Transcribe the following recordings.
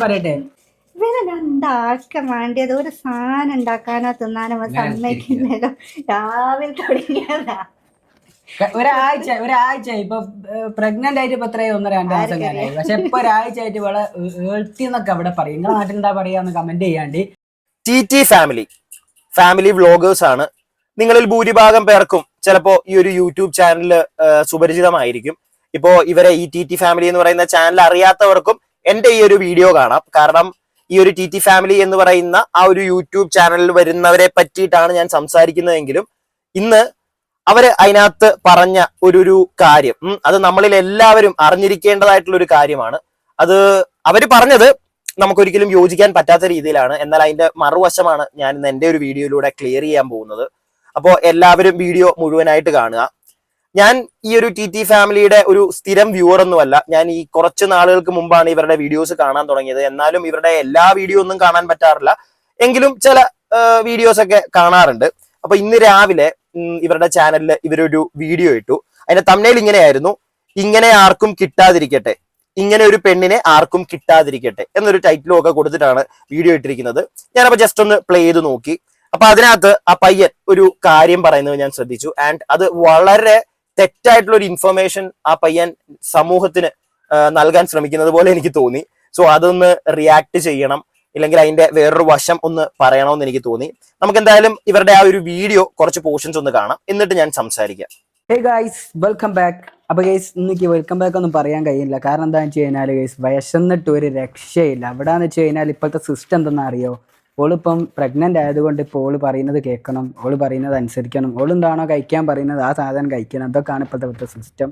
പറയട്ടെ ഇവരെന്താക്കാൻ വേണ്ടിയത്? ഒരു സാധനം ഉണ്ടാക്കാനോ തിന്നാനോ സമ്മതിക്കുന്നല്ലോ. രാവിലെ തുടങ്ങിയതാ. ഒരാഴ്ച ഇപ്പൊ പ്രഗ്നന്റ് ആയിട്ട് ഇപ്പൊ എത്രയോ 1-2 മാസം കാലായി. പക്ഷെ ഇപ്പൊ ഒരാഴ്ച ആയിട്ട് ഇവിടെ ഏൾത്തി എന്നൊക്കെ അവിടെ പറയും. നിങ്ങളുടെ നാട്ടിൽ എന്താ പറയാന്ന് കമന്റ് ചെയ്യാണ്ട്. ടി ഫാമിലി വ്ളോഗേഴ്സ് ആണ്. നിങ്ങളിൽ ഭൂരിഭാഗം പേർക്കും ചിലപ്പോ ഈ ഒരു യൂട്യൂബ് ചാനല് സുപരിചിതമായിരിക്കും. ഇപ്പോ ഇവരെ ഈ ടി ഫാമിലി എന്ന് പറയുന്ന ചാനൽ അറിയാത്തവർക്കും എന്റെ ഈ ഒരു വീഡിയോ കാണാം. കാരണം ഈ ഒരു ടി ഫാമിലി എന്ന് പറയുന്ന ആ ഒരു യൂട്യൂബ് ചാനലിൽ വരുന്നവരെ പറ്റിയിട്ടാണ് ഞാൻ സംസാരിക്കുന്നതെങ്കിലും ഇന്ന് അവര് അതിനകത്ത് പറഞ്ഞ ഒരു കാര്യം അത് നമ്മളിൽ എല്ലാവരും അറിഞ്ഞിരിക്കേണ്ടതായിട്ടുള്ള ഒരു കാര്യമാണ്. അത് അവര് പറഞ്ഞത് നമുക്കൊരിക്കലും യോജിക്കാൻ പറ്റാത്ത രീതിയിലാണ്. എന്നാൽ അതിന്റെ മറുവശമാണ് ഞാൻ ഇന്ന് എന്റെ ഒരു വീഡിയോയിലൂടെ ക്ലിയർ ചെയ്യാൻ പോകുന്നത്. അപ്പോൾ എല്ലാവരും വീഡിയോ മുഴുവനായിട്ട് കാണുക. ഞാൻ ഈ ഒരു ടി ഫാമിലിയുടെ ഒരു സ്ഥിരം വ്യൂവർ ഒന്നുമല്ല. ഞാൻ ഈ കുറച്ച് നാളുകൾക്ക് മുമ്പാണ് ഇവരുടെ വീഡിയോസ് കാണാൻ തുടങ്ങിയത്. എന്നാലും ഇവരുടെ എല്ലാ വീഡിയോ ഒന്നും കാണാൻ പറ്റാറില്ല. എങ്കിലും ചില വീഡിയോസ് ഒക്കെ കാണാറുണ്ട്. അപ്പൊ ഇന്ന് രാവിലെ ഇവരുടെ ചാനലിൽ ഇവരൊരു വീഡിയോ ഇട്ടു. അതിന്റെ തംബ്നെയിൽ ഇങ്ങനെയായിരുന്നു: ഇങ്ങനെ ആർക്കും കിട്ടാതിരിക്കട്ടെ, ഇങ്ങനെ ഒരു പെണ്ണിനെ ആർക്കും കിട്ടാതിരിക്കട്ടെ എന്നൊരു ടൈറ്റിലും ഒക്കെ കൊടുത്തിട്ടാണ് വീഡിയോ ഇട്ടിരിക്കുന്നത്. ഞാനപ്പോ ജസ്റ്റ് ഒന്ന് പ്ലേ ചെയ്ത് നോക്കി. അപ്പൊ അതിനകത്ത് ആ പയ്യൻ ഒരു കാര്യം പറയുന്നത് ഞാൻ ശ്രദ്ധിച്ചു. ആൻഡ് അത് വളരെ തെറ്റായിട്ടുള്ള ഒരു ഇൻഫർമേഷൻ ആ പയ്യൻ സമൂഹത്തിന് നൽകാൻ ശ്രമിക്കുന്നത് പോലെ എനിക്ക് തോന്നി. സോ അതൊന്ന് റിയാക്ട് ചെയ്യണം, ഇല്ലെങ്കിൽ അതിന്റെ വേറൊരു വശം ഒന്ന് പറയണമെന്ന് എനിക്ക് തോന്നി. നമുക്ക് എന്തായാലും ഇവരുടെ ആ ഒരു വീഡിയോ കുറച്ച് പോർഷൻസ് ഒന്ന് കാണാം, എന്നിട്ട് ഞാൻ സംസാരിക്കാം. Hey guys, welcome back. അപ്പൊ ഗൈസ് ഇന്നിക്ക് വെൽക്കം ബാക്ക് ഒന്നും പറയാൻ കഴിയില്ല. കാരണം എന്താണെന്ന് വെച്ച് കഴിഞ്ഞാൽ ഗൈസ് വിശന്നിട്ട് ഒരു രക്ഷയില്ല. എവിടെയാന്ന് വെച്ച് കഴിഞ്ഞാൽ ഇപ്പോഴത്തെ സിസ്റ്റം എന്തെന്ന് അറിയോ? ഓളിപ്പം പ്രഗ്നന്റ് ആയതുകൊണ്ട് ഇപ്പോൾ ഓള് പറയുന്നത് കേൾക്കണം, ഓള് പറയുന്നത് അനുസരിക്കണം, ഓളെന്താണോ കഴിക്കാൻ പറയുന്നത് ആ സാധനം കഴിക്കണം. അതൊക്കെയാണ് ഇപ്പോഴത്തെ സിസ്റ്റം.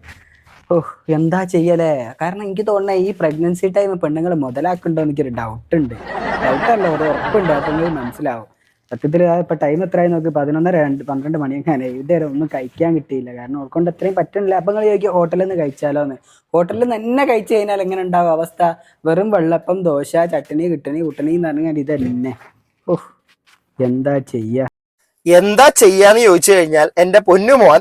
ഓഹ്, എന്താ ചെയ്യലേ? കാരണം എനിക്ക് തോന്നുന്നത് ഈ പ്രഗ്നൻസി ടൈം പെണ്ണുങ്ങൾ മുതലാക്കുന്നുണ്ടോ എനിക്കൊരു ഡൗട്ടുണ്ട്. ഡൗട്ടല്ല, ഒരു ഉറപ്പുണ്ട്. അപ്പം നിങ്ങൾക്ക് മനസ്സിലാവും. സത്യത്തിൽ ഇപ്പം ടൈം എത്രയായി നോക്ക്, 11-12 മണിയൊക്കെ ഇതുവരെ ഒന്നും കഴിക്കാൻ കിട്ടിയില്ല. കാരണം ഓൾക്കൊണ്ട് അത്രയും പറ്റുന്നില്ല. അപ്പം നിങ്ങൾ ചോദിക്കും ഹോട്ടലിൽ നിന്ന് കഴിച്ചാലോ എന്ന്. ഹോട്ടലിൽ നിന്ന് തന്നെ കഴിച്ചു കഴിഞ്ഞാൽ എങ്ങനെ ഉണ്ടാവും അവസ്ഥ? വെറും വെള്ളപ്പം, ദോശ, ചട്ടണി, കിട്ടണി എന്ന് പറഞ്ഞാൽ ഇതന്നെ. ഓഹ്, എന്താ ചെയ്യാന്ന് ചോദിച്ചു കഴിഞ്ഞാൽ എന്റെ പൊന്നുമോൻ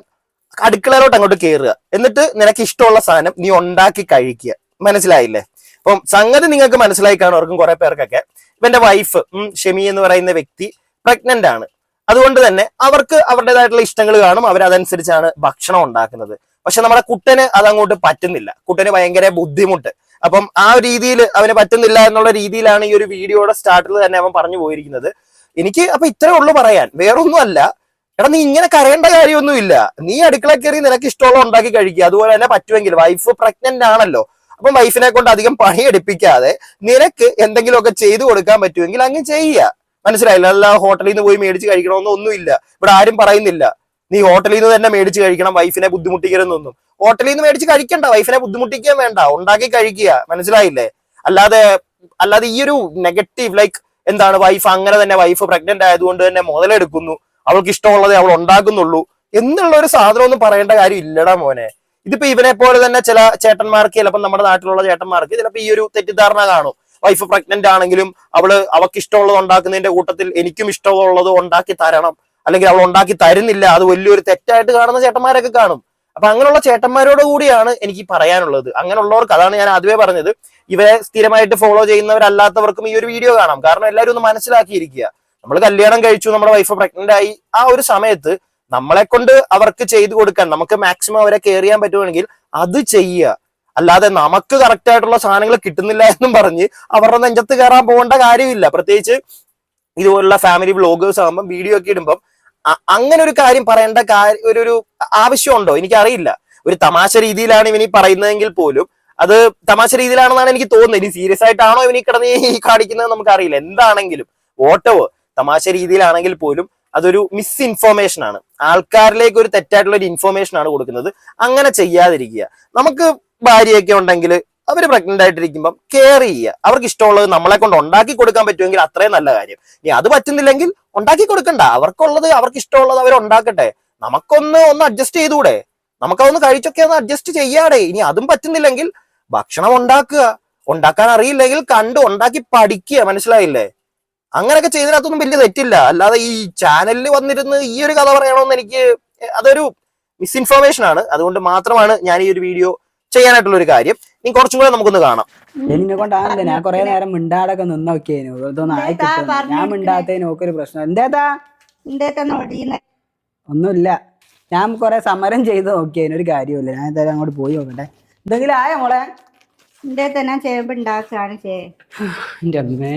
അടുക്കളയിലോട്ട് അങ്ങോട്ട് കയറുക, എന്നിട്ട് നിനക്ക് ഇഷ്ടമുള്ള സാധനം നീ ഉണ്ടാക്കി കഴിക്കുക. മനസ്സിലായില്ലേ? അപ്പം സംഗതി നിങ്ങൾക്ക് മനസ്സിലായി കാണും കുറെ പേർക്കൊക്കെ. ഇപ്പൊ എന്റെ വൈഫ് ഷെമി എന്ന് പറയുന്ന വ്യക്തി പ്രഗ്നന്റ് ആണ്. അതുകൊണ്ട് തന്നെ അവർക്ക് അവരുടേതായിട്ടുള്ള ഇഷ്ടങ്ങൾ കാണും. അവരതനുസരിച്ചാണ് ഭക്ഷണം ഉണ്ടാക്കുന്നത്. പക്ഷെ നമ്മുടെ കുട്ടന് അതങ്ങോട്ട് പറ്റുന്നില്ല. കുട്ടന് ഭയങ്കര ബുദ്ധിമുട്ട്. അപ്പം ആ ഒരു രീതിയിൽ അവന് പറ്റുന്നില്ല എന്നുള്ള രീതിയിലാണ് ഈ ഒരു വീഡിയോയുടെ സ്റ്റാർട്ടിൽ തന്നെ അവൻ പറഞ്ഞു പോയിരിക്കുന്നത്. എനിക്ക് അപ്പൊ ഇത്രേ ഉള്ളൂ പറയാൻ, വേറൊന്നും അല്ല. എടാ, നീ ഇങ്ങനെ കരയേണ്ട കാര്യമൊന്നുമില്ല. നീ അടുക്കള കയറി നിനക്ക് ഇഷ്ടമുള്ള ഉണ്ടാക്കി കഴിക്കുക. അതുപോലെ തന്നെ പറ്റുമെങ്കിൽ വൈഫ് പ്രഗ്നന്റ് ആണല്ലോ, അപ്പം വൈഫിനെ കൊണ്ട് അധികം പണിയെടുപ്പിക്കാതെ നിനക്ക് എന്തെങ്കിലുമൊക്കെ ചെയ്തു കൊടുക്കാൻ പറ്റുമെങ്കിൽ അങ്ങ് ചെയ്യുക. മനസ്സിലായില്ല? അല്ല ഹോട്ടലിൽ നിന്ന് പോയി മേടിച്ച് കഴിക്കണമെന്നൊന്നുമില്ല. ഇവിടെ ആരും പറയുന്നില്ല നീ ഹോട്ടലിൽ നിന്ന് തന്നെ മേടിച്ച് കഴിക്കണം, വൈഫിനെ ബുദ്ധിമുട്ടിക്കരുതെന്നൊന്നും. ഹോട്ടലിൽ നിന്ന് മേടിച്ച് കഴിക്കണ്ട, വൈഫിനെ ബുദ്ധിമുട്ടിക്കാൻ വേണ്ട, ഉണ്ടാക്കി കഴിക്കുക. മനസ്സിലായില്ലേ? അല്ലാതെ ഈ ഒരു നെഗറ്റീവ് ലൈക്ക് എന്താണ്, വൈഫ് അങ്ങനെ തന്നെ, വൈഫ് പ്രഗ്നന്റ് ആയതുകൊണ്ട് തന്നെ മുതലെടുക്കുന്നു, അവൾക്ക് ഇഷ്ടമുള്ളതേ അവൾ ഉണ്ടാക്കുന്നുള്ളൂ എന്നുള്ള ഒരു സാധനം ഒന്നും പറയേണ്ട കാര്യം ഇല്ലടാ മോനെ. ഇതിപ്പോ ഇവനെ പോലെ തന്നെ ചില ചേട്ടന്മാർക്ക്, ചിലപ്പോൾ നമ്മുടെ നാട്ടിലുള്ള ചേട്ടന്മാർക്ക് ചിലപ്പോൾ ഈ ഒരു തെറ്റിദ്ധാരണ കാണും. വൈഫ് പ്രഗ്നന്റ് ആണെങ്കിലും അവൾക്ക് ഇഷ്ടമുള്ളത് ഉണ്ടാക്കുന്നതിന്റെ കൂട്ടത്തിൽ എനിക്കും ഇഷ്ടമുള്ളത് ഉണ്ടാക്കി തരണം, അല്ലെങ്കിൽ അവൾ ഉണ്ടാക്കി തരുന്നില്ല, അത് വലിയൊരു തെറ്റായിട്ട് കാണുന്ന ചേട്ടന്മാരൊക്കെ കാണും. അപ്പൊ അങ്ങനെയുള്ള ചേട്ടന്മാരോട് കൂടിയാണ് എനിക്ക് പറയാനുള്ളത്. അങ്ങനെയുള്ളവർക്ക്, അതാണ് ഞാൻ ആദ്യമേ പറഞ്ഞത്, ഇവരെ സ്ഥിരമായിട്ട് ഫോളോ ചെയ്യുന്നവരല്ലാത്തവർക്കും ഈ ഒരു വീഡിയോ കാണാം. കാരണം എല്ലാവരും ഒന്ന് മനസ്സിലാക്കിയിരിക്കുക. നമ്മൾ കല്യാണം കഴിച്ചു, നമ്മുടെ വൈഫ് പ്രഗ്നന്റ് ആയി, ആ ഒരു സമയത്ത് നമ്മളെ കൊണ്ട് അവർക്ക് ചെയ്തു കൊടുക്കാൻ, നമുക്ക് മാക്സിമം അവരെ കെയർ ചെയ്യാൻ പറ്റുവാണെങ്കിൽ അത് ചെയ്യുക. അല്ലാതെ നമുക്ക് കറക്റ്റ് ആയിട്ടുള്ള സാധനങ്ങൾ കിട്ടുന്നില്ല എന്നും പറഞ്ഞ് അവരുടെ നെഞ്ചത്ത് കയറാൻ പോകേണ്ട കാര്യമില്ല. പ്രത്യേകിച്ച് ഇതുപോലുള്ള ഫാമിലി വ്ളോഗേഴ്സ് ആകുമ്പോൾ വീഡിയോ ഒക്കെ ഇടുമ്പം അങ്ങനെ ഒരു കാര്യം പറയേണ്ട ഒരു ആവശ്യമുണ്ടോ എനിക്കറിയില്ല. ഒരു തമാശ രീതിയിലാണ് ഇവനീ പറയുന്നതെങ്കിൽ പോലും അത് തമാശ രീതിയിലാണെന്നാണ് എനിക്ക് തോന്നുന്നത്. ഇനി സീരിയസ് ആയിട്ടാണോ ഇവനീ കിടന്ന് ഈ കാണിക്കുന്നത് നമുക്കറിയില്ല. എന്താണെങ്കിലും വോട്ടവോ തമാശ രീതിയിലാണെങ്കിൽ പോലും അതൊരു മിസ്ഇൻഫോർമേഷൻ ആണ്. ആൾക്കാരിലേക്ക് ഒരു തെറ്റായിട്ടുള്ള ഒരു ഇൻഫോർമേഷൻ ആണ് കൊടുക്കുന്നത്. അങ്ങനെ ചെയ്യാതിരിക്കുക. നമുക്ക് ഭാര്യയൊക്കെ ഉണ്ടെങ്കിൽ അവര് പ്രഗ്നന്റ് ആയിട്ടിരിക്കുമ്പം കെയർ ചെയ്യുക. അവർക്ക് ഇഷ്ടമുള്ളത് നമ്മളെ കൊണ്ട് ഉണ്ടാക്കി കൊടുക്കാൻ പറ്റുമെങ്കിൽ അത്രയും നല്ല കാര്യം. ഇനി അത് പറ്റുന്നില്ലെങ്കിൽ ഉണ്ടാക്കി കൊടുക്കണ്ട, അവർക്കുള്ളത് അവർക്ക് ഇഷ്ടമുള്ളത് അവർ ഉണ്ടാക്കട്ടെ. നമുക്കൊന്ന് അഡ്ജസ്റ്റ് ചെയ്തുകൂടെ? നമുക്കതൊന്ന് കഴിച്ചൊക്കെ ഒന്ന് അഡ്ജസ്റ്റ് ചെയ്യാടെ. ഇനി അതും പറ്റുന്നില്ലെങ്കിൽ ഭക്ഷണം ഉണ്ടാക്കാൻ അറിയില്ലെങ്കിൽ കണ്ട് ഉണ്ടാക്കി പഠിക്കുക. മനസ്സിലായില്ലേ? അങ്ങനെയൊക്കെ ചെയ്തതിനകത്തൊന്നും വലിയ തെറ്റില്ല. അല്ലാതെ ഈ ചാനലിൽ വന്നിരുന്ന് ഈ ഒരു കഥ പറയണമെന്ന് അതൊരു മിസ്ഇൻഫോർമേഷൻ ആണ്. അതുകൊണ്ട് മാത്രമാണ് ഞാൻ ഈ ഒരു വീഡിയോ ചെയ്യാനായിട്ടുള്ള ഒരു കാര്യം. നീ കുറച്ചും കൂടെ നമുക്കൊന്ന് കാണാം. എന്നെ കൊണ്ടാണല്ലേ ഞാൻ കുറെ നേരം മിണ്ടാടൊക്കെ നിന്നൊക്കെയായിരുന്നു. ഇതൊന്നും ആയി കിട്ടും. ഞാൻ മിണ്ടാത്തതിന് നോക്കൊരു പ്രശ്നം. എന്തേതാ ഒന്നുമില്ല. ഞാൻ കുറെ സമരം ചെയ്ത് നോക്കിയതിന് ഒരു കാര്യമില്ല. ഞാൻ എന്തായാലും അങ്ങോട്ട് പോയി നോക്കട്ടെ. എന്തെങ്കിലും ആയോ മോളെ? എന്റെ തന്നെ ചേമ്പ് ഉണ്ടാക്കാണ് എന്റെ അമ്മേ,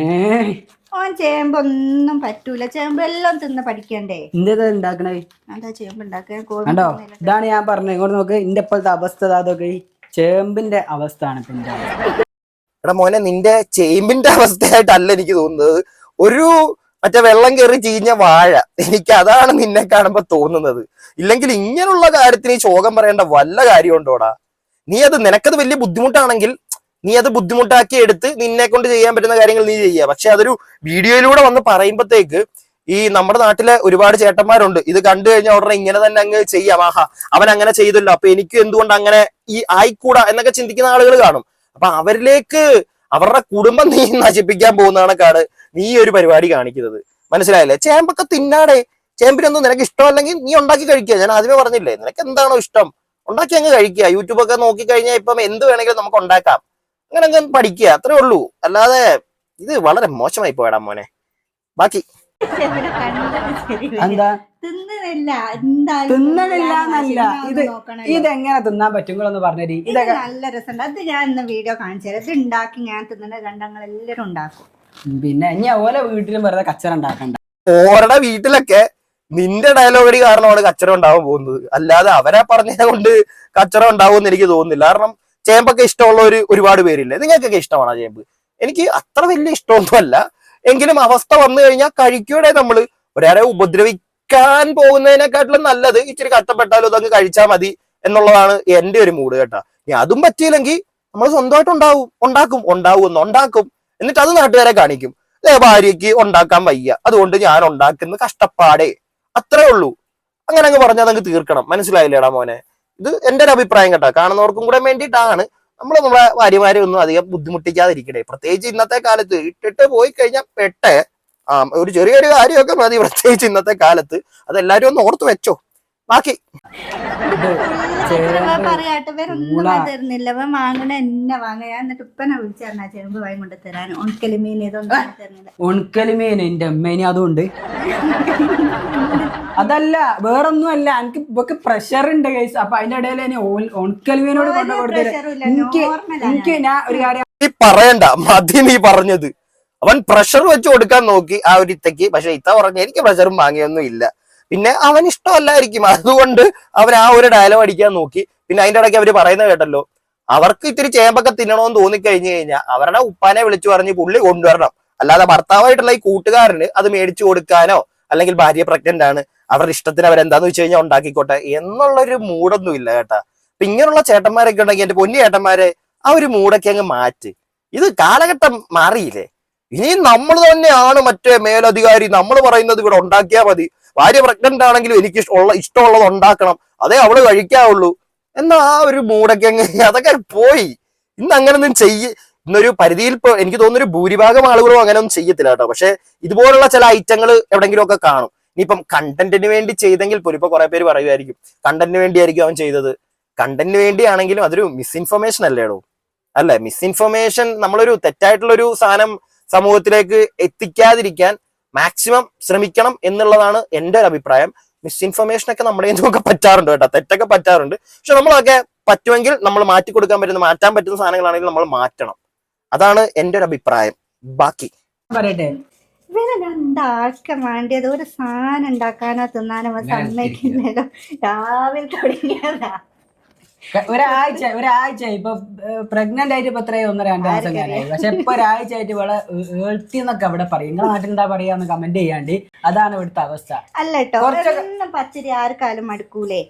ഓൻ ചേമ്പൊന്നും പറ്റൂല. ചേമ്പ് എല്ലാം തിന്ന് പഠിക്കണ്ടേ. എന്തേതാ ഉണ്ടാക്കണേ? എന്താ ചേമ്പ് ഉണ്ടാക്കാൻ? കണ്ടോ, ഇതാണ് ഞാൻ പറഞ്ഞത്. ഇങ്ങോട്ട് നോക്ക്. ഇന്റെ ഇപ്പോഴത്തെ അവസ്ഥ അതൊക്കെ ഈ ചേമ്പിന്റെ അവസ്ഥയാണ് ഇപ്പൊ എന്റെ അവസ്ഥ. എടാ മോനെ, നിന്റെ ചേമ്പിന്റെ അവസ്ഥയായിട്ടല്ല എനിക്ക് തോന്നുന്നത്. ഒരു മറ്റേ വെള്ളം കയറി ചീഞ്ഞ വാഴ, എനിക്ക് അതാണ് നിന്നെ കാണുമ്പോ തോന്നുന്നത്. ഇല്ലെങ്കിൽ ഇങ്ങനെയുള്ള കാര്യത്തിന് ഈ ശോകം പറയേണ്ട വല്ല കാര്യമുണ്ടോടാ? നിനക്കത് വലിയ ബുദ്ധിമുട്ടാണെങ്കിൽ നീ അത് ബുദ്ധിമുട്ടാക്കി എടുത്ത് നിന്നെ കൊണ്ട് ചെയ്യാൻ പറ്റുന്ന കാര്യങ്ങൾ നീ ചെയ്യുക. പക്ഷെ അതൊരു വീഡിയോയിലൂടെ വന്ന് പറയുമ്പോഴത്തേക്ക് ഈ നമ്മുടെ നാട്ടിലെ ഒരുപാട് ചേട്ടന്മാരുണ്ട്, ഇത് കണ്ടു കഴിഞ്ഞാൽ ഉടനെ ഇങ്ങനെ തന്നെ അങ്ങ് ചെയ്യാം, ആഹാ അവൻ അങ്ങനെ ചെയ്തല്ലോ, അപ്പൊ എനിക്ക് എന്തുകൊണ്ട് അങ്ങനെ ഈ ആയിക്കൂടാ എന്നൊക്കെ ചിന്തിക്കുന്ന ആളുകൾ കാണും. അപ്പൊ അവരിലേക്ക് അവരുടെ കുടുംബം നീ നശിപ്പിക്കാൻ പോകുന്ന കണക്കാണ് നീ ഒരു പരിപാടി കാണിക്കുന്നത്. മനസ്സിലായില്ലേ? ചേമ്പൊക്കെ തിന്നാടേ. ചേമ്പിനൊന്നും നിനക്ക് ഇഷ്ടമല്ലെങ്കിൽ നീ ഉണ്ടാക്കി കഴിക്കുക. ഞാൻ ആദ്യമേ പറഞ്ഞില്ലേ, നിനക്ക് എന്താണോ ഇഷ്ടം ഉണ്ടാക്കി അങ്ങ് കഴിക്കുക. യൂട്യൂബൊക്കെ നോക്കിക്കഴിഞ്ഞാൽ ഇപ്പം എന്ത് വേണമെങ്കിലും നമുക്ക് ഉണ്ടാക്കാം. അങ്ങനെ അങ്ങ് പഠിക്കുക, അത്രേ ഉള്ളൂ. അല്ലാതെ ഇത് വളരെ മോശമായി പോയടാ മോനെ. ബാക്കി എന്താ തിന്നുന്നില്ല എന്നല്ല, ഇതെങ്ങനെ തിന്നാൻ പറ്റുങ്ങളൊന്ന് പറഞ്ഞേരി. ഇതൊക്കെ നല്ല രസമുണ്ട്. അത് ഞാൻ ഇന്ന് വീഡിയോ കാണിച്ചു തരാം. ഇത് ഉണ്ടാക്കി ഞാൻ തിന്നുന്ന കണ്ടങ്ങൾ എല്ലാരും ഉണ്ടാക്കും. പിന്നെ ഇനി ഓരോ വീട്ടിലും വെറുതെ കച്ചറ ഉണ്ടാക്കണ്ട. ഓരുടെ വീട്ടിലൊക്കെ നിന്റെ ഡയലോഗടി കാരണമാണ് കച്ചറ ഉണ്ടാവാൻ പോകുന്നത്. അല്ലാതെ അവരെ പറഞ്ഞത് കൊണ്ട് കച്ചറ ഉണ്ടാവുമെന്ന് എനിക്ക് തോന്നുന്നില്ല. കാരണം ചേമ്പൊക്കെ ഇഷ്ടമുള്ളവര് ഒരുപാട് പേരില്ലേ. നിങ്ങൾക്കൊക്കെ ഇഷ്ടമാണ് ചേമ്പ്. എനിക്ക് അത്ര വലിയ ഇഷ്ടമൊന്നുമല്ല. എങ്കിലും അവസ്ഥ വന്നു കഴിഞ്ഞാൽ കഴിക്കൂടെ. നമ്മള് ഒരാളെ ഉപദ്രവിക്കാൻ പോകുന്നതിനെക്കാട്ടിലും നല്ലത് ഇച്ചിരി കഷ്ടപ്പെട്ടാലും അതങ്ങ് കഴിച്ചാൽ മതി എന്നുള്ളതാണ് എന്റെ ഒരു മൂഡ് കേട്ടാ. ഇനി അതും പറ്റിയില്ലെങ്കിൽ നമ്മൾ സ്വന്തമായിട്ട് ഉണ്ടാക്കും. എന്നിട്ട് അത് നാട്ടുകാരെ കാണിക്കും. ഭാര്യയ്ക്ക് ഉണ്ടാക്കാൻ വയ്യ, അതുകൊണ്ട് ഞാൻ ഉണ്ടാക്കുന്ന കഷ്ടപ്പാടേ, അത്രേ ഉള്ളൂ. അങ്ങനെ അങ്ങ് പറഞ്ഞാൽ അതങ്ങ് തീർക്കണം. മനസ്സിലായില്ലേടാ മോനെ? ഇത് എന്റെ ഒരു അഭിപ്രായം കേട്ടോ. കാണുന്നവർക്കും കൂടെ വേണ്ടിയിട്ടാണ്. നമ്മളെ ഭാര്യമാരെ ഒന്നും അധികം ബുദ്ധിമുട്ടിക്കാതിരിക്കണേ. പ്രത്യേകിച്ച് ഇന്നത്തെ കാലത്ത് ഇട്ടിട്ട് പോയി കഴിഞ്ഞാൽ ഒരു ചെറിയൊരു കാര്യമൊക്കെ മതി. പ്രത്യേകിച്ച് ഇന്നത്തെ കാലത്ത് അതെല്ലാരും ഒന്ന് ഓർത്ത് വെച്ചോ. ബാക്കി പറയാട്ടെ, വേറെ ഒന്നും തരുന്നില്ല. വാങ്ങണ എന്നെ വാങ്ങ. ഞാൻ എന്നിട്ട് ഉപ്പനെ വിളിച്ചാ ചേമ്പ് വാങ്ങി കൊണ്ട് തരാൻ. ഉണക്കലിമീൻ ഇതൊന്നും തരുന്നില്ല. ഉണക്കലിമീൻ എന്റെ അമ്മേനി അതുകൊണ്ട് അതല്ല, വേറൊന്നും അല്ല. എനിക്ക് ഇപ്പൊക്കെ പ്രഷർ ഉണ്ട് ഗൈസ്. അപ്പൊ അതിന്റെ ഇടയിൽ ഉണക്കലിമീനോട് കൊണ്ടു കൊടുത്തില്ല. എനിക്ക് ഞാൻ ഒരു കാര്യം നീ പറയണ്ട, മതി നീ പറഞ്ഞത്. അവൻ പ്രഷർ വെച്ച് കൊടുക്കാൻ നോക്കി ആ ഒരു ഇത്തക്ക്. പക്ഷെ ഇത്ത പറഞ്ഞ എനിക്ക് പ്രഷറും വാങ്ങിയൊന്നും ഇല്ല. പിന്നെ അവൻ ഇഷ്ടമല്ലായിരിക്കും, അതുകൊണ്ട് അവൻ ആ ഒരു ഡയലോഗ് അടിക്കാൻ നോക്കി. പിന്നെ അതിന്റെ ഇടയ്ക്ക് അവര് പറയുന്നത് കേട്ടല്ലോ, അവർക്ക് ഇത്തിരി ചേമ്പൊക്കെ തിന്നണമെന്ന് തോന്നിക്കഴിഞ്ഞു കഴിഞ്ഞാൽ അവരുടെ ഉപ്പാനെ വിളിച്ചു പറഞ്ഞ് പുള്ളി കൊണ്ടുവരണം. അല്ലാതെ ഭർത്താവായിട്ടുള്ള ഈ കൂട്ടുകാരന് അത് മേടിച്ചു കൊടുക്കാനോ അല്ലെങ്കിൽ ഭാര്യ പ്രഗ്നന്റ് ആണ്, അവരുടെ ഇഷ്ടത്തിന് അവരെന്താന്ന് വെച്ച് കഴിഞ്ഞാൽ ഉണ്ടാക്കിക്കോട്ടെ എന്നുള്ളൊരു മൂടൊന്നും ഇല്ല കേട്ടാ. അപ്പൊ ഇങ്ങനെയുള്ള ചേട്ടന്മാരൊക്കെ ഉണ്ടെങ്കിൽ എന്റെ പൊന്നു ചേട്ടന്മാരെ ആ ഒരു മൂടൊക്കെ അങ്ങ് മാറ്റ്. ഇത് കാലഘട്ടം മാറിയില്ലേ. ഇനി നമ്മൾ തന്നെയാണ് മറ്റേ മേലധികാരി. നമ്മൾ പറയുന്നത് ഇവിടെ ഉണ്ടാക്കിയാൽ മതി. ഭാര്യ പ്രഗ്നന്റ് ആണെങ്കിലും എനിക്ക് ഇഷ്ടമുള്ളത് ഉണ്ടാക്കണം, അതേ അവള് കഴിക്കാവുള്ളൂ എന്നാ ആ ഒരു മൂടൊക്കെ അങ്ങ് അതൊക്കെ പോയി. ഇന്ന് അങ്ങനൊന്നും ഇന്നൊരു പരിധിയിൽ എനിക്ക് തോന്നുന്നൊരു ഭൂരിഭാഗം ആളുകളും അങ്ങനെ ഒന്നും ചെയ്യത്തില്ല കേട്ടോ. പക്ഷെ ഇതുപോലുള്ള ചില ഐറ്റങ്ങൾ എവിടെങ്കിലും ഒക്കെ കാണും. ഇനിയിപ്പം കണ്ടന്റിന് വേണ്ടി ചെയ്തെങ്കിൽ പോലും ഇപ്പൊ കുറെ പേര് പറയുമായിരിക്കും കണ്ടന്റിന് വേണ്ടിയായിരിക്കും അവൻ ചെയ്തത്. കണ്ടന്റിന് വേണ്ടിയാണെങ്കിലും അതൊരു മിസ്ഇൻഫർമേഷൻ അല്ലേടോ. അല്ലെ, മിസ്ഇൻഫർമേഷൻ, നമ്മളൊരു തെറ്റായിട്ടുള്ളൊരു സാധനം സമൂഹത്തിലേക്ക് എത്തിക്കാതിരിക്കാൻ മാക്സിമം ശ്രമിക്കണം എന്നുള്ളതാണ് എന്റെ ഒരു അഭിപ്രായം. മിസ്ഇൻഫർമേഷൻ ഒക്കെ നമ്മുടെ ഒക്കെ പറ്റാറുണ്ട് കേട്ടോ, തെറ്റൊക്കെ പറ്റാറുണ്ട്. പക്ഷെ നമ്മളൊക്കെ പറ്റുമെങ്കിൽ നമ്മൾ മാറ്റാൻ പറ്റുന്ന സാധനങ്ങളാണെങ്കിൽ നമ്മൾ മാറ്റണം. അതാണ് എന്റെ ഒരു അഭിപ്രായം. ബാക്കി പറയട്ടെ, ഇവനെ ഉണ്ടാക്കാൻ വേണ്ടിയത് ഒരു സാധനം ഉണ്ടാക്കാനോ തിന്നാനോ സമ്മതിക്കില്ലല്ലോ. രാവിലെ തുടങ്ങിയതാ. ഒരാഴ്ച ഇപ്പൊ പ്രഗ്നന്റ് ആയിട്ട് ഇപ്പൊ എത്രയോ 1-2 മാസം കാലായി. പക്ഷെ ഇപ്പൊ ഒരാഴ്ച ആയിട്ട് ഇവിടെ ഏൾത്തി എന്നൊക്കെ അവിടെ പറയും. നിങ്ങളുടെ നാട്ടിൽ എന്താ പറയാന്ന് കമന്റ് ചെയ്യാണ്ട്. അതാണ് ഇവിടുത്തെ അവസ്ഥ. അല്ല കേട്ടോ, പത്തിരി ആർക്കാലും മടുക്കൂലേ.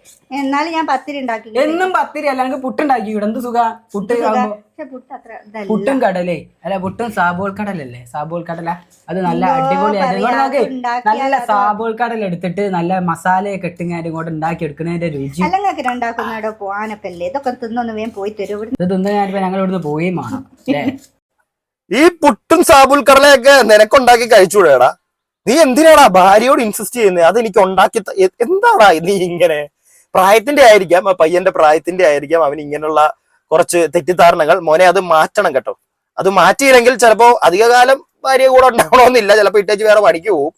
എന്നാലും ഞാൻ പത്തിരി ഉണ്ടാക്കി. എന്നും പത്തിരി അല്ലെങ്കിൽ പുട്ടുണ്ടാക്കി ഇവിടെ എന്ത് സുഖ. പുട്ടും കടലേ അല്ല, പുട്ടും സാബോൾ കടലല്ലേ, സാബോൾ കടല. അത് നല്ല അടിപൊളിയായിട്ട് നല്ല സാബോൾ കടല എടുത്തിട്ട് നല്ല മസാലയൊക്കെ ഇട്ടിങ്ങായിട്ട് ഇങ്ങോട്ട് ഉണ്ടാക്കി എടുക്കുന്നതിന്റെ രുചി. ഉണ്ടാക്കുന്നോ പോവാനൊക്കെ ഇതൊക്കെ തിന്നൊന്ന് വേഗം പോയി തരും. ഇത് തിന്നാനിപ്പോ ഞങ്ങൾ ഇവിടുന്ന് പോയി വേണം. ഈ പുട്ടും സാബുൽ കടലയൊക്കെ നിനക്കുണ്ടാക്കി കഴിച്ചുകൂടെടാ? നീ എന്തിനാടാ ഭാര്യയോട് ഇൻസിസ്റ്റ് ചെയ്യുന്നത്? അത് എനിക്ക് ഉണ്ടാക്കി എന്താടാ നീ ഇങ്ങനെ? പ്രായത്തിന്റെ ആയിരിക്കാം, ആ പയ്യന്റെ പ്രായത്തിന്റെ ആയിരിക്കാം അവൻ ഇങ്ങനെയുള്ള കുറച്ച് തെറ്റിദ്ധാരണകൾ. മോനെ അത് മാറ്റണം കേട്ടോ. അത് മാറ്റിയില്ലെങ്കിൽ ചിലപ്പോ അധികകാലം ഭാര്യ കൂടെ ഉണ്ടാവണമെന്നില്ല, ചിലപ്പോൾ ഇട്ടേച്ച് വേറെ പണിക്ക് പോകും.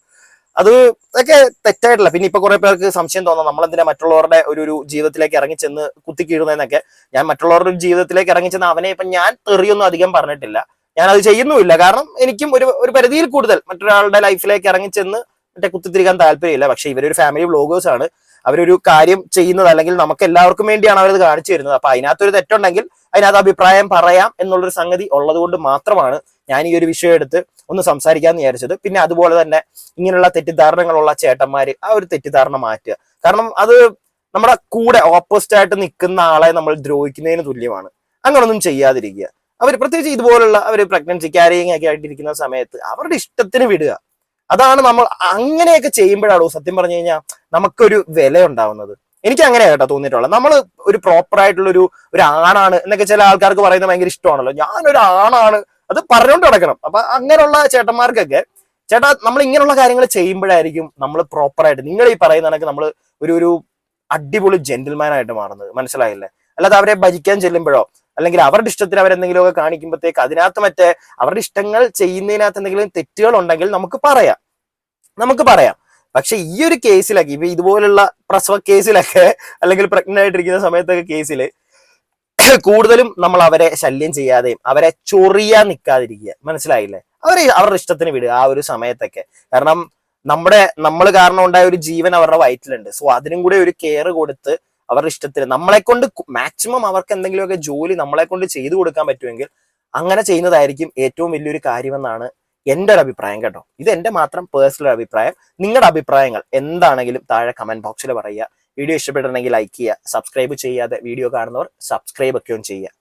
അതൊക്കെ തെറ്റായിട്ടില്ല. പിന്നെ ഇപ്പൊ കുറെ പേർക്ക് സംശയം തോന്നാം, നമ്മളെന്തിനാ മറ്റുള്ളവരുടെ ഒരു ജീവിതത്തിലേക്ക് ഇറങ്ങിച്ചെന്ന് കുത്തിക്കീഴുന്നതെന്നൊക്കെ. ഞാൻ മറ്റുള്ളവരുടെ ജീവിതത്തിലേക്ക് ഇറങ്ങിച്ചെന്ന് അവനെ ഇപ്പൊ ഞാൻ തെറിയൊന്നും അധികം പറഞ്ഞിട്ടില്ല, ഞാൻ അത് ചെയ്യുന്നുമില്ല. കാരണം എനിക്കും ഒരു പരിധിയിൽ കൂടുതൽ മറ്റൊരാളുടെ ലൈഫിലേക്ക് ഇറങ്ങിച്ചെന്ന് കുത്തിത്തിരിക്കാൻ താല്പര്യമില്ല. പക്ഷെ ഇവരൊരു ഫാമിലി വ്ളോഗേഴ്സ് ആണ്, അവരൊരു കാര്യം ചെയ്യുന്നത് അല്ലെങ്കിൽ നമുക്ക് എല്ലാവർക്കും വേണ്ടിയാണ് അവരത് കാണിച്ചു തരുന്നത്. അപ്പൊ അതിനകത്തൊരു തെറ്റുണ്ടെങ്കിൽ അതിനകത്ത് അഭിപ്രായം പറയാം എന്നുള്ളൊരു സംഗതി ഉള്ളത് കൊണ്ട് മാത്രമാണ് ഞാൻ ഈ ഒരു വിഷയം എടുത്ത് ഒന്ന് സംസാരിക്കാന്ന് വിചാരിച്ചത്. പിന്നെ അതുപോലെ തന്നെ ഇങ്ങനെയുള്ള തെറ്റിദ്ധാരണകളുള്ള ചേട്ടന്മാര് ആ ഒരു തെറ്റിദ്ധാരണ മാറ്റുക. കാരണം അത് നമ്മുടെ കൂടെ ഓപ്പോസിറ്റ് ആയിട്ട് നിൽക്കുന്ന ആളെ നമ്മൾ ദ്രോഹിക്കുന്നതിന് തുല്യമാണ്. അങ്ങനൊന്നും ചെയ്യാതിരിക്കുക. അവർ പ്രത്യേകിച്ച് ഇതുപോലുള്ള അവർ പ്രഗ്നൻസി ക്യാരിയിങ് ഒക്കെ ആയിട്ടിരിക്കുന്ന സമയത്ത് അവരുടെ ഇഷ്ടത്തിന് വിടുക. അതാണ് നമ്മൾ അങ്ങനെയൊക്കെ ചെയ്യുമ്പോഴാണോ സത്യം പറഞ്ഞു കഴിഞ്ഞാൽ നമുക്കൊരു വില ഉണ്ടാവുന്നത്. എനിക്ക് അങ്ങനെയാ കേട്ടോ തോന്നിയിട്ടുള്ളത്. നമ്മൾ ഒരു പ്രോപ്പർ ആയിട്ടുള്ള ഒരു ആണാണ് എന്നൊക്കെ ചില ആൾക്കാർക്ക് പറയുന്നത് ഭയങ്കര ഇഷ്ടമാണല്ലോ. ഞാനൊരു ആണാണ്, അത് പറഞ്ഞുകൊണ്ട് നടക്കണം. അപ്പൊ അങ്ങനെയുള്ള ചേട്ടന്മാർക്കൊക്കെ ചേട്ടാ നമ്മൾ ഇങ്ങനെയുള്ള കാര്യങ്ങൾ ചെയ്യുമ്പോഴായിരിക്കും നമ്മൾ പ്രോപ്പറായിട്ട് നിങ്ങൾ ഈ പറയുന്ന കണക്ക് നമ്മൾ ഒരു അടിപൊളി ജെന്റിൽമാൻ ആയിട്ട് മാറുന്നത്. മനസ്സിലായില്ലേ? അല്ലാതെ അവരെ ഭജിക്കാൻ ചെല്ലുമ്പോഴോ അല്ലെങ്കിൽ അവരുടെ ഇഷ്ടത്തിന് അവരെന്തെങ്കിലുമൊക്കെ കാണിക്കുമ്പോഴത്തേക്ക് അതിനകത്ത് അവരുടെ ഇഷ്ടങ്ങൾ ചെയ്യുന്നതിനകത്ത് എന്തെങ്കിലും തെറ്റുകൾ ഉണ്ടെങ്കിൽ നമുക്ക് പറയാം. പക്ഷെ ഈ ഒരു കേസിലൊക്കെ ഇപ്പൊ ഇതുപോലുള്ള പ്രസവ കേസിലൊക്കെ അല്ലെങ്കിൽ പ്രഗ്നന്റ് ആയിട്ടിരിക്കുന്ന സമയത്തൊക്കെ കേസിൽ കൂടുതലും നമ്മൾ അവരെ ശല്യം ചെയ്യാതെയും അവരെ ചൊറിയാൻ നിൽക്കാതിരിക്കുക. മനസ്സിലായില്ലേ? അവരുടെ ഇഷ്ടത്തിന് വിടുക ആ ഒരു സമയത്തൊക്കെ. കാരണം നമ്മൾ കാരണം ഉണ്ടായ ഒരു ജീവൻ അവരുടെ വയറ്റിലുണ്ട്. സോ അതിനും കൂടെ ഒരു കെയർ കൊടുത്ത് അവരുടെ ഇഷ്ടത്തിന് നമ്മളെ കൊണ്ട് മാക്സിമം അവർക്ക് എന്തെങ്കിലുമൊക്കെ ജോലി നമ്മളെ കൊണ്ട് ചെയ്തു കൊടുക്കാൻ പറ്റുമെങ്കിൽ അങ്ങനെ ചെയ്യുന്നതായിരിക്കും ഏറ്റവും വലിയൊരു കാര്യമെന്നാണ് എൻ്റെ ഒരു അഭിപ്രായം കേട്ടോ. ഇത് എൻ്റെ മാത്രം പേഴ്സണൽ അഭിപ്രായം. നിങ്ങളുടെ അഭിപ്രായങ്ങൾ എന്താണെങ്കിലും താഴെ കമന്റ് ബോക്സിൽ പറയുക. വീഡിയോ ഇഷ്ടപ്പെട്ടിട്ടുണ്ടെങ്കിൽ ലൈക്ക് ചെയ്യുക, സബ്സ്ക്രൈബ് ചെയ്യാതെ വീഡിയോ കാണുന്നവർ സബ്സ്ക്രൈബ് ഒക്കെ ചെയ്യുക.